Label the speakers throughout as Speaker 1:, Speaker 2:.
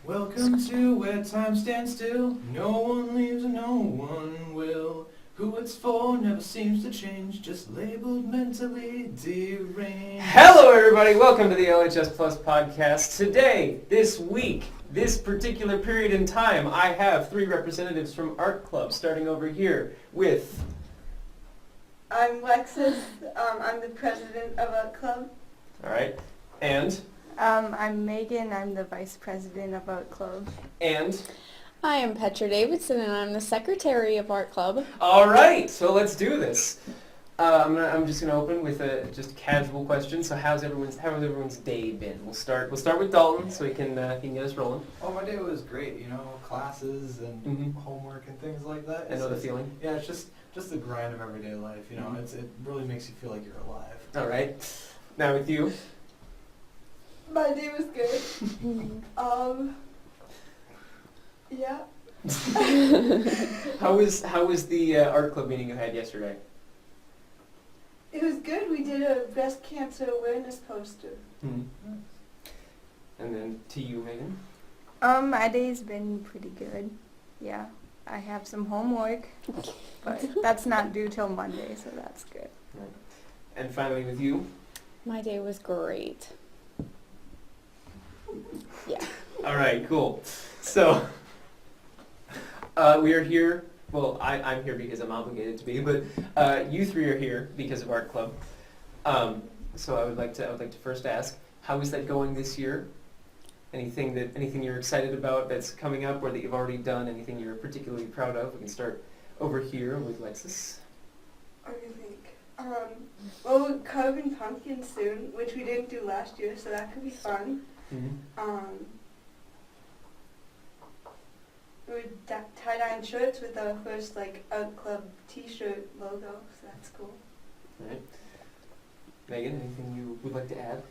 Speaker 1: Welcome to where time stands still. No one leaves and no one will. Who it's for never seems to change, just labeled mentally deranged.
Speaker 2: Hello everybody, welcome to the LHS Plus podcast. Today, this week, this particular period in time, I have three representatives from Art Club, starting over here with...
Speaker 3: I'm Lexus. I'm the president of Art Club.
Speaker 2: Alright, and...
Speaker 4: I'm Megan. I'm the vice president of Art Club.
Speaker 2: And...
Speaker 5: I am Petra Davidson, and I'm the secretary of Art Club.
Speaker 2: Alright, so let's do this. I'm just gonna open with a just casual question. So how has everyone's day been? We'll start with Dalton, so he can get us rolling.
Speaker 1: Oh, my day was great, you know, classes and homework and things like that.
Speaker 2: I know the feeling.
Speaker 1: Yeah, it's just the grind of everyday life, you know, it really makes you feel like you're alive.
Speaker 2: Alright, now with you.
Speaker 3: My day was good. Yeah.
Speaker 2: How was the art club meeting you had yesterday?
Speaker 3: It was good. We did a breast cancer awareness poster.
Speaker 2: Mm-hmm. And then to you, Megan.
Speaker 4: My day's been pretty good. Yeah, I have some homework, but that's not due till Monday, so that's good.
Speaker 2: Right. And finally with you.
Speaker 5: My day was great. Yeah.
Speaker 2: All right, cool. So we are here. Well, I'm here because I'm obligated to be, but you three are here because of Art Club. So I would like to first ask, how is that going this year? Anything you're excited about that's coming up, or that you've already done? Anything you're particularly proud of? We can start over here with Lexus.
Speaker 3: What do you think? Well, we're carving pumpkins soon, which we didn't do last year, so that could be fun.
Speaker 2: Mm-hmm.
Speaker 3: We're tie-dyeing shirts with our first Art Club T-shirt logo, so that's cool.
Speaker 2: All right. Megan, anything you would like to add?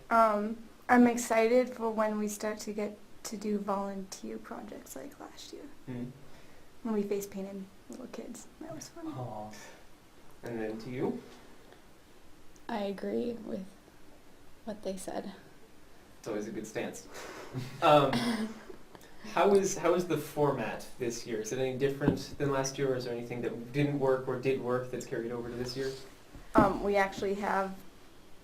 Speaker 4: I'm excited for when we start to get to do volunteer projects like last year.
Speaker 2: Mm-hmm.
Speaker 4: When we face painted little kids. That was fun.
Speaker 2: Aww. And then to you?
Speaker 5: I agree with what they said.
Speaker 2: It's always a good stance. How is the format this year? Is it any different than last year, or is there anything that didn't work or did work that's carried over to this year?
Speaker 4: We actually have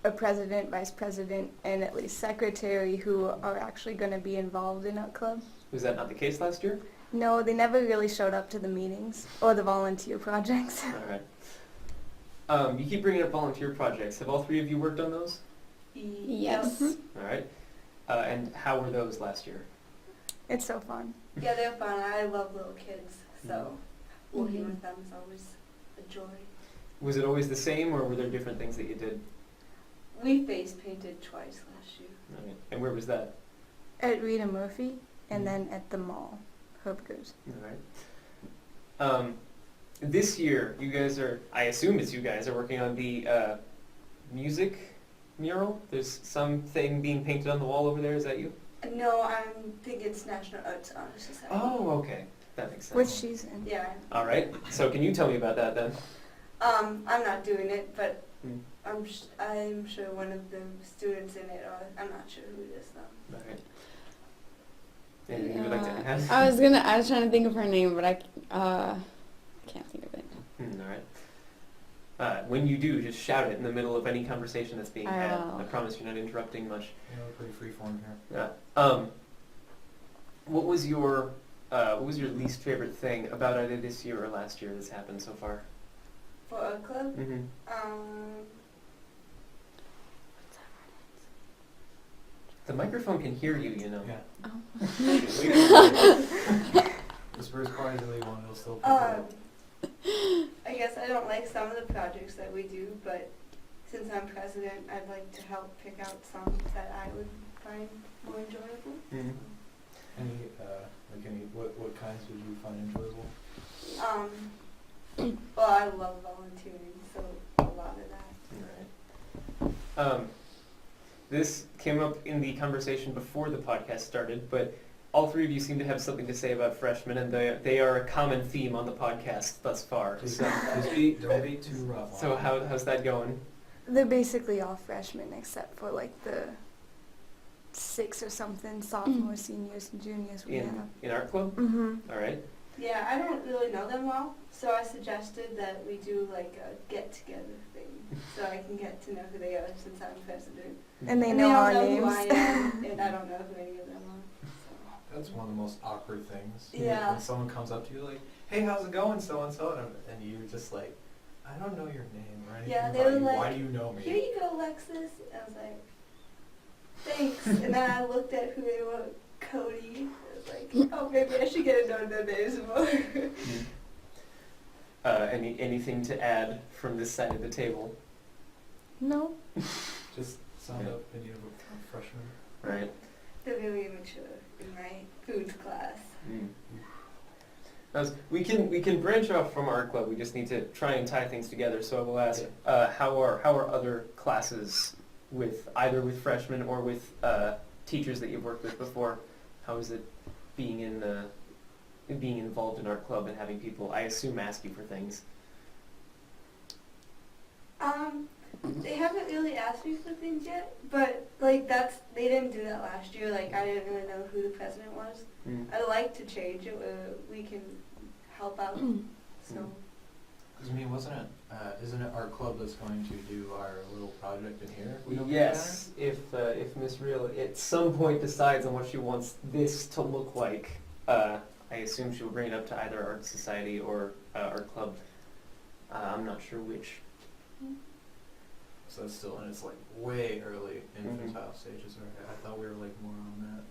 Speaker 4: a president, vice president, and at least secretary who are actually going to be involved in Art Club.
Speaker 2: Was that not the case last year?
Speaker 4: No, they never really showed up to the meetings or the volunteer projects.
Speaker 2: All right. You keep bringing up volunteer projects. Have all three of you worked on those?
Speaker 5: Yes.
Speaker 3: Yep.
Speaker 2: All right. And how were those last year?
Speaker 4: It's so fun.
Speaker 3: Yeah, they're fun. I love little kids, so working with them is always a joy.
Speaker 2: Was it always the same, or were there different things that you did?
Speaker 3: We face painted twice last year.
Speaker 2: All right. And where was that?
Speaker 4: At Rita Murphy, and then at the mall, Herbgers.
Speaker 2: All right. This year, you guys are, I assume it's you guys, are working on the music mural? There's something being painted on the wall over there, is that you?
Speaker 3: No, I think it's National Arts Honor Society.
Speaker 2: Oh, okay. That makes sense.
Speaker 4: Which she's in.
Speaker 3: Yeah.
Speaker 2: All right. So can you tell me about that then?
Speaker 3: I'm not doing it, but
Speaker 2: Hmm.
Speaker 3: I'm sure one of the students in it are. I'm not sure who it is though.
Speaker 2: All right. Anything you would like to add?
Speaker 5: I was trying to think of her name, but I can't think of it.
Speaker 2: All right. When you do, just shout it in the middle of any conversation that's being had.
Speaker 5: will.
Speaker 2: I promise you're not interrupting much.
Speaker 1: You know, we're pretty freeform here.
Speaker 2: Yeah. What was your least favorite thing about either this year or last year that's happened so far?
Speaker 3: For our club,
Speaker 2: Mm-hmm. The microphone can hear you, you know.
Speaker 1: Yeah.
Speaker 5: Oh.
Speaker 1: Whisper as quiet as you want, it'll still pick it up.
Speaker 3: I guess I don't like some of the projects that we do, but since I'm president, I'd like to help pick out some that I would find more enjoyable.
Speaker 2: Mm-hmm.
Speaker 1: What kinds would you find enjoyable?
Speaker 3: Well, I love volunteering, so a lot of that.
Speaker 2: All right. This came up in the conversation before the podcast started, but all three of you seem to have something to say about freshmen, and they are a common theme on the podcast thus far.
Speaker 1: Please
Speaker 2: So,
Speaker 1: don't be too rough.
Speaker 2: so how's that going?
Speaker 4: They're basically all freshmen except for like the 6 or something, sophomores, seniors, and juniors we have.
Speaker 2: In art club?
Speaker 4: Mm-hmm.
Speaker 2: All right.
Speaker 3: Yeah, I don't really know them well, so I suggested that we do like a get-together thing, so I can get to know who they are since I'm president.
Speaker 4: And they
Speaker 3: And
Speaker 4: know
Speaker 3: don't
Speaker 4: our
Speaker 3: know
Speaker 4: names.
Speaker 3: who I am, and I don't know who any of them are.
Speaker 1: That's one of the most awkward things.
Speaker 3: Yeah.
Speaker 1: When someone comes up to you like, hey, how's it going, so-and-so? And you're just like, I don't know your name or anything
Speaker 3: Yeah, they
Speaker 1: about
Speaker 3: were
Speaker 1: you.
Speaker 3: like,
Speaker 1: Why do you know
Speaker 3: Here
Speaker 1: me?
Speaker 3: you go, Lexus. I was like, thanks. And then I looked at who they were, Cody. I was like, oh, maybe I should get to know their names more.
Speaker 2: Anything to add from this side of the table?
Speaker 4: No.
Speaker 1: Just sum it up in your freshman.
Speaker 2: Right.
Speaker 3: They're really immature in my foods class.
Speaker 2: We can branch off from art club. We just need to try and tie things together. So I will ask, how are other classes with either with freshmen or with teachers that you've worked with before? How is it being being involved in art club and having people, I assume, ask you for things?
Speaker 3: They haven't really asked me for things yet, but like they didn't do that last year. Like I didn't really know who the president was. I'd like to change it where we can help out. So.
Speaker 1: Because I mean, isn't it art club that's going to do our little project in here? if we don't get
Speaker 2: Yes, if Miss Real at some point decides on what she wants this to look like, I assume she'll bring it up to either art society or art club. I'm not sure which.
Speaker 1: So that's still in its like way early infantile stages. Right? I thought we were like more on that.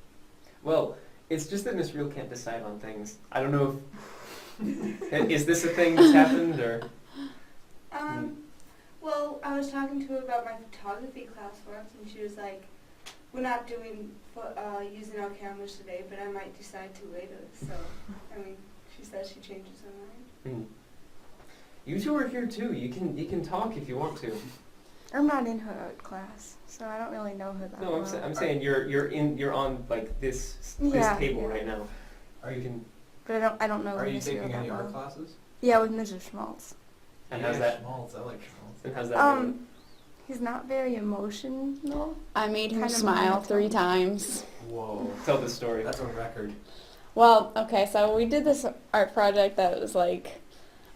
Speaker 2: Well, it's just that Miss Real can't decide on things. I don't know if is this a thing that's happened or.
Speaker 3: Well, I was talking to her about my photography class once, and she was like, "We're not doing using our cameras today, but I might decide to later." So, I mean, she says she changes her mind.
Speaker 2: You two are here too. You can talk if you want to.
Speaker 4: I'm not in her art class, so I don't really know her that
Speaker 2: No,
Speaker 4: well.
Speaker 2: I'm saying you're on like this
Speaker 4: Yeah,
Speaker 2: table
Speaker 4: yeah.
Speaker 2: right now.
Speaker 1: Are
Speaker 2: You
Speaker 1: you
Speaker 2: can.
Speaker 4: But I don't know.
Speaker 1: are you
Speaker 4: Miss Real
Speaker 1: taking
Speaker 4: that
Speaker 1: any art
Speaker 4: well.
Speaker 1: classes?
Speaker 4: Yeah, with Mr. Schmaltz.
Speaker 2: And how's that?
Speaker 1: Schmaltz. I like Schmaltz.
Speaker 2: And how's that going?
Speaker 4: He's not very emotional.
Speaker 5: I made him
Speaker 4: Kind of
Speaker 5: smile
Speaker 4: monotone.
Speaker 5: 3 times.
Speaker 1: Whoa.
Speaker 2: Tell the story.
Speaker 1: That's a record.
Speaker 5: Well, okay, so we did this art project that was like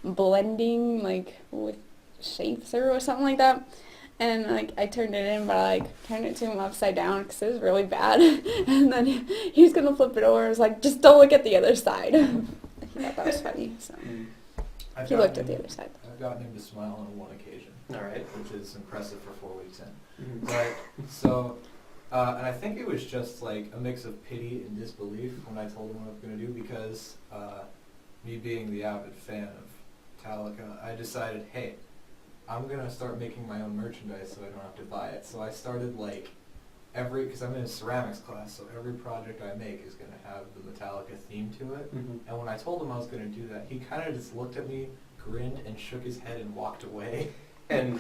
Speaker 5: blending like with shapes or something like that. And like I turned it in, but I like turned it to him upside down because it was really bad. And then he was gonna flip it over. I was like, just don't look at the other side. He thought that was funny, so he looked at the other side.
Speaker 1: I've gotten him to smile on one occasion.
Speaker 2: All right.
Speaker 1: Which is impressive for 4 weeks in.
Speaker 2: Mhm.
Speaker 1: But so, and I think it was just like a mix of pity and disbelief when I told him what I was going to do because me being the avid fan of Metallica, I decided, hey, I'm going to start making my own merchandise so I don't have to buy it. So I started like because I'm in a ceramics class, so every project I make is going to have the Metallica theme to it.
Speaker 2: Mhm.
Speaker 1: And when I told him I was going to do that, he kind of just looked at me, grinned, and shook his head and walked away.
Speaker 2: And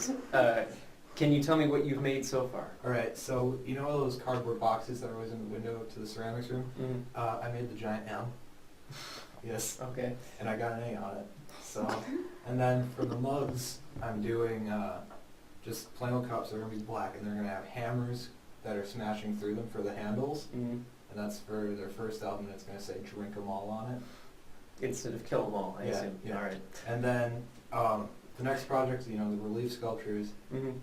Speaker 2: can you tell me what you've made so far?
Speaker 1: All right, so you know those cardboard boxes that are always in the window to the ceramics room? I made the giant M. Yes.
Speaker 2: Okay.
Speaker 1: And I got an A on it. So, and then for the mugs, I'm doing just plain old cups that are gonna be black, and they're gonna have hammers that are smashing through them for the handles. And that's for their first album. It's gonna say "Drink 'Em All" on it.
Speaker 2: Instead of kill them all, I
Speaker 1: Yeah,
Speaker 2: assume.
Speaker 1: yeah.
Speaker 2: All right.
Speaker 1: And then the next project, you know, the relief sculptures.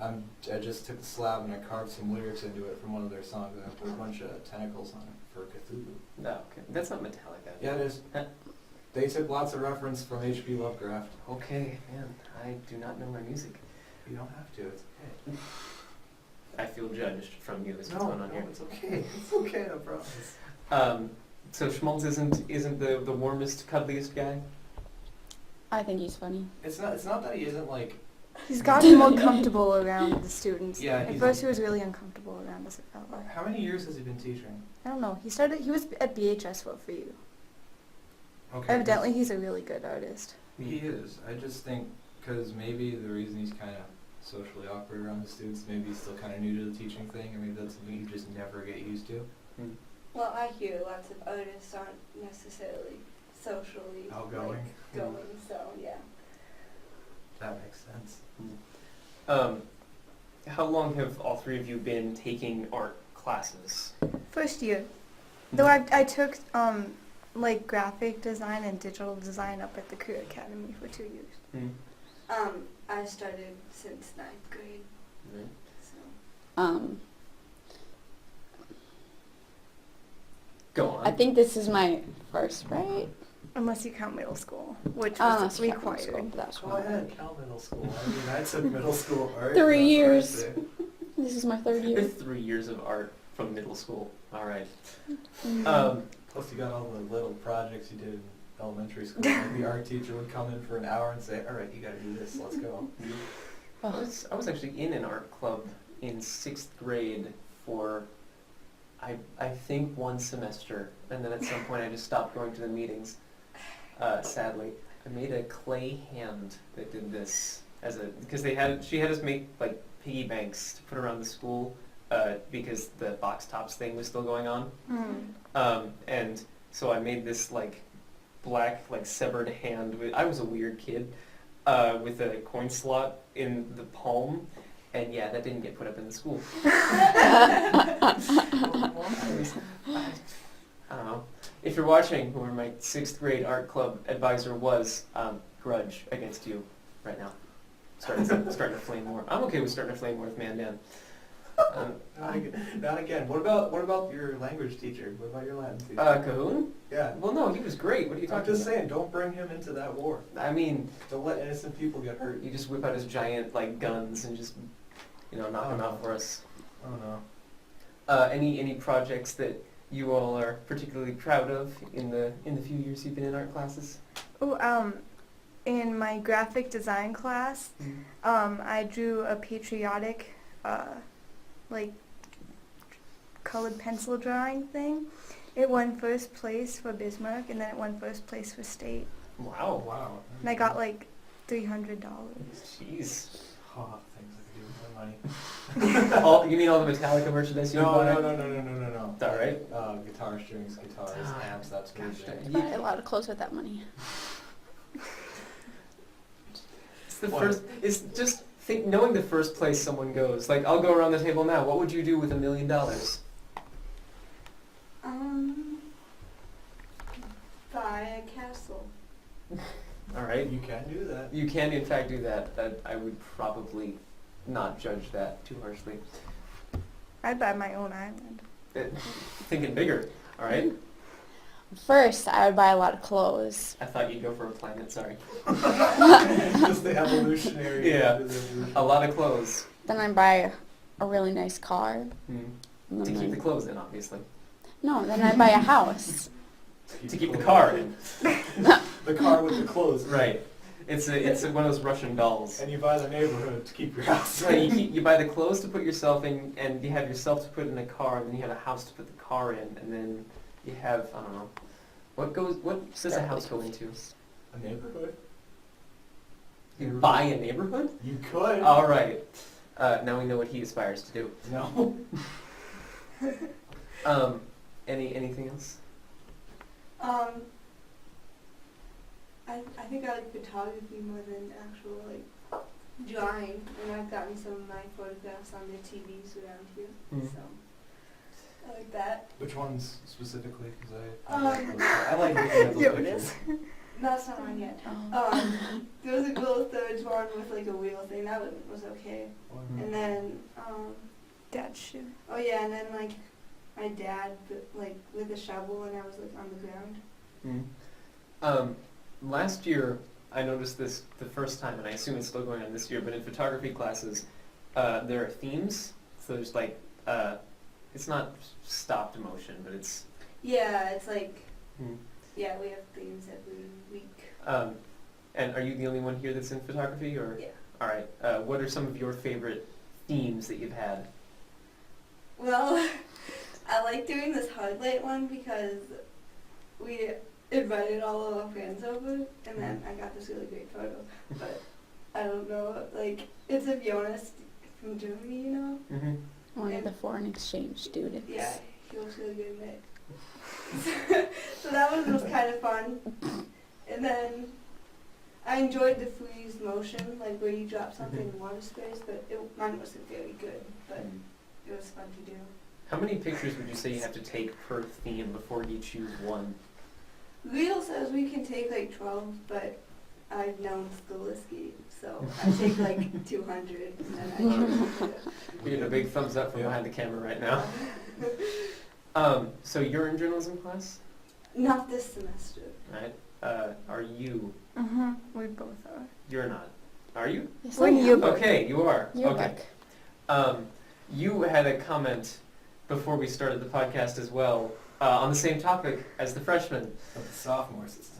Speaker 1: I just took the slab and I carved some lyrics into it from one of their songs, and I put a bunch of tentacles on it for Cthulhu.
Speaker 2: No, okay. That's not Metallica.
Speaker 1: Yeah, it is. They took lots of reference from H.P. Lovecraft.
Speaker 2: Okay, man. I do not know my music.
Speaker 1: You don't have to. It's okay.
Speaker 2: I feel judged from you. Is what's going on here.
Speaker 1: It's okay. It's okay. I promise.
Speaker 2: So Schmaltz isn't the warmest, cuddliest guy?
Speaker 5: I think he's funny.
Speaker 1: It's not that he isn't like.
Speaker 4: He's gotten more comfortable around the students.
Speaker 1: Yeah,
Speaker 4: At first he was really uncomfortable around us, it felt like.
Speaker 1: How many years has he been teaching?
Speaker 4: I don't know. He was at BHS for a few.
Speaker 1: Okay.
Speaker 4: Evidently he's a really good artist.
Speaker 1: He is. I just think because maybe the reason he's kind of socially awkward around the students, maybe he's still kind of new to the teaching thing. I mean, that's something you just never get used to.
Speaker 3: Well, I hear lots of artists aren't necessarily socially
Speaker 1: Outgoing.
Speaker 3: going, so yeah.
Speaker 1: That makes sense.
Speaker 2: How long have all three of you been taking art classes?
Speaker 4: First year. Though I took like graphic design and digital design up at the Career Academy for 2 years.
Speaker 2: Mm.
Speaker 3: I started since 9th grade,
Speaker 2: Right.
Speaker 3: so.
Speaker 2: Go on.
Speaker 5: I think this is my first, right?
Speaker 4: Unless you count middle school, which
Speaker 5: Unless
Speaker 4: was
Speaker 5: you count middle school,
Speaker 4: required.
Speaker 5: that's
Speaker 1: Go
Speaker 5: fine.
Speaker 1: ahead, count middle school. I mean, I took middle school art.
Speaker 5: 3
Speaker 1: that's what I
Speaker 5: years.
Speaker 1: say.
Speaker 5: This is my third year.
Speaker 2: With 3 years of art from middle school. All right.
Speaker 5: Mm.
Speaker 1: Plus you got all the little projects you did in elementary school. Like the art teacher would come in for an hour and say, all right, you gotta do this, let's go.
Speaker 2: I was actually in an art club in 6th grade for I think 1 semester, and then at some point I just stopped going to the meetings. Sadly, I made a clay hand that did this because she had us make like piggy banks to put around the school because the box tops thing was still going on. And so I made this like black like severed hand. I was a weird kid with a coin slot in the palm. And yeah, that didn't get put up in the school. I don't know. If you're watching, whoever my 6th grade art club advisor was, grudge against you right now. Starting to flame war. I'm okay with starting to flame war with Mandan.
Speaker 1: Not again. What about your language teacher? What about your Latin teacher?
Speaker 2: Cahoon?
Speaker 1: Yeah.
Speaker 2: Well, no, he was great. What are you
Speaker 1: I'm
Speaker 2: talking
Speaker 1: just
Speaker 2: about?
Speaker 1: saying, don't bring him into that war.
Speaker 2: I mean,
Speaker 1: Don't let innocent people get hurt.
Speaker 2: you just whip out his giant like guns and just, knock him out for us.
Speaker 1: I don't know.
Speaker 2: Any projects that you all are particularly proud of in the few years you've been in art classes?
Speaker 4: Oh, in my graphic design class, I drew a patriotic, like, colored pencil drawing thing. It won first place for Bismarck, and then it won first place for state.
Speaker 2: Wow.
Speaker 1: Wow.
Speaker 4: And I got like $300.
Speaker 2: Jeez.
Speaker 1: Oh, things I could do with my money.
Speaker 2: You mean all the Metallica merchandise you bought?
Speaker 1: No.
Speaker 2: It's all right.
Speaker 1: Guitar strings, guitars, amps, that's
Speaker 2: Gosh,
Speaker 1: music.
Speaker 5: Buy a lot of clothes with that money.
Speaker 2: It's the
Speaker 1: What?
Speaker 2: first. It's just knowing the first place someone goes. Like, I'll go around the table now. What would you do with $1 million?
Speaker 3: Buy a castle.
Speaker 2: All right.
Speaker 1: You can do that.
Speaker 2: You can, in fact, do that. I would probably not judge that too harshly.
Speaker 4: I'd buy my own island.
Speaker 2: Thinking bigger. All right.
Speaker 5: First, I would buy a lot of clothes.
Speaker 2: I thought you'd go for a planet. Sorry.
Speaker 1: Just the evolutionary.
Speaker 2: Yeah.
Speaker 1: evolution.
Speaker 2: A lot of clothes.
Speaker 5: Then I'd buy a really nice car.
Speaker 2: Mm.
Speaker 5: And
Speaker 2: To
Speaker 5: then
Speaker 2: keep the clothes in, obviously.
Speaker 5: No, then I'd buy a house.
Speaker 2: To keep the car in.
Speaker 1: The car with the clothes.
Speaker 2: Right. It's one of those Russian dolls.
Speaker 1: And you buy the neighborhood to keep your house.
Speaker 2: Right, you buy the clothes to put yourself in, and you have yourself to put in a car, and then you have a house to put the car in, and then you have, I don't know, what does a house go into?
Speaker 1: A neighborhood?
Speaker 2: You buy a neighborhood?
Speaker 1: You could.
Speaker 2: All right. Now we know what he aspires to do.
Speaker 1: No.
Speaker 2: Anything else?
Speaker 3: I think I like photography more than actual like drawing, and I've gotten some of my photographs on the TVs around here, so I like that.
Speaker 1: Which ones specifically? Because
Speaker 3: Um,
Speaker 1: I like looking at those
Speaker 4: Here it
Speaker 1: pictures.
Speaker 3: That's not mine yet.
Speaker 5: Oh.
Speaker 3: There was a little third one with like a wheel thing that was okay,
Speaker 1: One-
Speaker 3: and then
Speaker 4: Dad's shoe.
Speaker 3: oh yeah, and then like my dad like with a shovel, and I was like on the ground.
Speaker 2: Last year, I noticed this the first time, and I assume it's still going on this year, but in photography classes, there are themes. So there's like, it's not stopped motion, but it's...
Speaker 3: Yeah, it's like
Speaker 2: Hmm.
Speaker 3: yeah, we have themes every week.
Speaker 2: And are you the only one here that's in photography, or?
Speaker 3: Yeah.
Speaker 2: All right. What are some of your favorite themes that you've had?
Speaker 3: Well, I like doing this highlight one because we invited all of our friends over, and then I got this really great photo. But I don't know, like, it's of Jonas from Germany, you know?
Speaker 2: Mm-hmm.
Speaker 5: One of the foreign exchange students.
Speaker 3: Yeah, he looks really good in it. So that one was kind of fun. And then I enjoyed the freeze motion, like where you drop something in water space, but mine wasn't very good, but it was fun to do.
Speaker 2: How many pictures would you say you have to take per theme before you choose one?
Speaker 3: Leo says we can take like 12, but I've known Skolisky, so I take like 200 and then I choose.
Speaker 2: You're getting a big thumbs up from behind the camera right now. So you're in journalism class,
Speaker 3: Not this semester.
Speaker 2: right? Are you?
Speaker 4: Mhm. We both are.
Speaker 2: You're not. Are you?
Speaker 5: Yes,
Speaker 4: We're
Speaker 5: I
Speaker 4: in
Speaker 5: am.
Speaker 4: yearbook.
Speaker 2: Okay, you are.
Speaker 5: Yearbook.
Speaker 2: Okay. You had a comment before we started the podcast as well on the same topic as the freshmen.
Speaker 1: But the sophomores this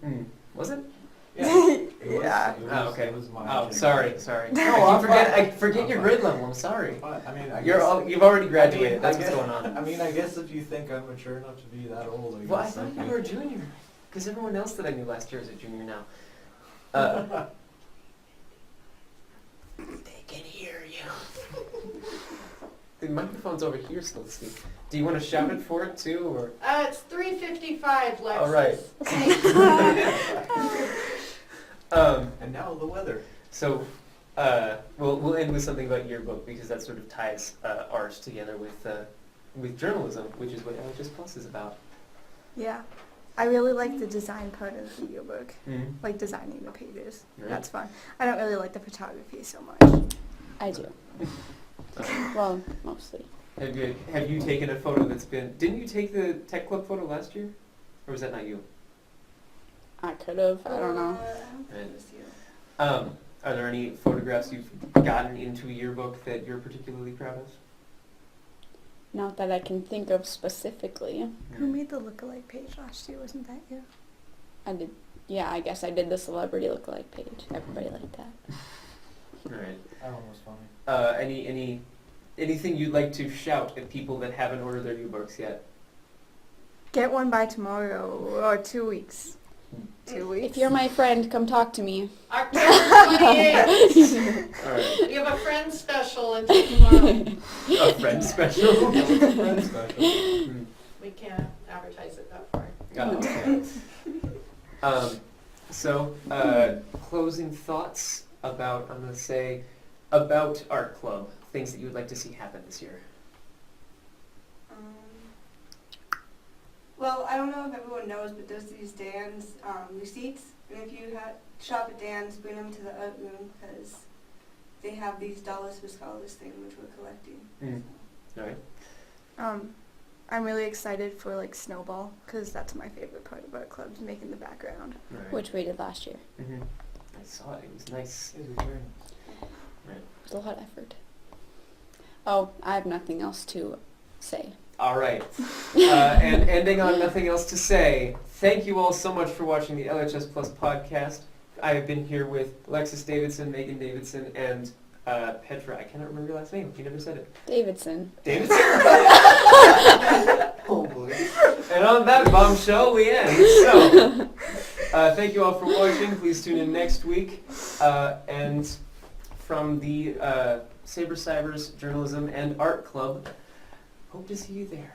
Speaker 1: time.
Speaker 2: Was it?
Speaker 1: Yeah. It was,
Speaker 4: Yeah.
Speaker 1: It was,
Speaker 2: Oh, okay.
Speaker 1: It was my
Speaker 2: Oh,
Speaker 1: generation.
Speaker 2: sorry.
Speaker 1: No,
Speaker 2: I
Speaker 1: I'm
Speaker 2: forget.
Speaker 1: fine.
Speaker 2: I forget
Speaker 1: I'm
Speaker 2: your
Speaker 1: fine.
Speaker 2: grade level. I'm sorry.
Speaker 1: But, I mean, I
Speaker 2: You're
Speaker 1: guess,
Speaker 2: you've already
Speaker 1: I
Speaker 2: graduated.
Speaker 1: mean,
Speaker 2: That's
Speaker 1: I
Speaker 2: what's
Speaker 1: guess-
Speaker 2: going on.
Speaker 1: I mean, I guess if you think I'm mature enough to be that old, I guess.
Speaker 2: Well, I thought
Speaker 1: okay.
Speaker 2: you were a junior, because everyone else that I knew last year is a junior now. They can hear you. The microphone's over here still, Steve. Do you want to shout it for it too, or?
Speaker 6: It's 3:55, Lexus.
Speaker 2: All right.
Speaker 1: And now the weather.
Speaker 2: So, we'll end with something about yearbook because that sort of ties ours together with journalism, which is what LHS Plus is about.
Speaker 4: Yeah. I really like the design part of the yearbook,
Speaker 2: Mm-hmm.
Speaker 4: like designing the pages.
Speaker 2: Right.
Speaker 4: That's fun. I don't really like the photography so much.
Speaker 5: I do. Well, mostly.
Speaker 2: Have you taken a photo that's been? Didn't you take the Tech Club photo last year, or was that not you?
Speaker 5: I could have. I don't know.
Speaker 3: I don't think it was you.
Speaker 2: Are there any photographs you've gotten into a yearbook that you're particularly proud of?
Speaker 5: Not that I can think of specifically.
Speaker 4: Who made the lookalike page last year? Wasn't that you?
Speaker 5: I did. Yeah, I guess I did the celebrity lookalike page. Everybody liked that.
Speaker 2: All right.
Speaker 1: That one was funny.
Speaker 2: Anything you'd like to shout at people that haven't ordered their yearbooks yet?
Speaker 4: Get one by tomorrow or 2 weeks. 2 weeks.
Speaker 5: If you're my friend, come talk to me.
Speaker 6: October 28th.
Speaker 2: All right.
Speaker 6: We have a friend special until tomorrow.
Speaker 2: A friend special.
Speaker 1: Friend special.
Speaker 6: We can't advertise it that far.
Speaker 2: Oh, okay. Closing thoughts about, I'm going to say, about Art Club, things that you would like to see happen this year.
Speaker 3: Well, I don't know if everyone knows, but there's these Dan's receipts, and if you shop at Dan's, bring them to the art room because they have these Dollars for Scholars thing, which we're collecting.
Speaker 2: Mm. All right.
Speaker 4: I'm really excited for like Snowball because that's my favorite part of art club, making the background.
Speaker 2: All right.
Speaker 5: Which we did last year.
Speaker 2: Mm-hmm. I saw it. It was nice.
Speaker 1: It was very nice.
Speaker 5: It was a lot of effort. Oh, I have nothing else to say.
Speaker 2: All right. And ending on nothing else to say, thank you all so much for watching the LHS Plus podcast. I have been here with Lexus Davidson, Megan Davidson, and Petra. I cannot remember your last name. You never said it.
Speaker 5: Davidson.
Speaker 2: Davidson?
Speaker 1: Oh boy.
Speaker 2: And on that bombshell, we end. So, thank you all for watching. Please tune in next week. And from the Saber Cybers Journalism and Art Club, hope to see you there.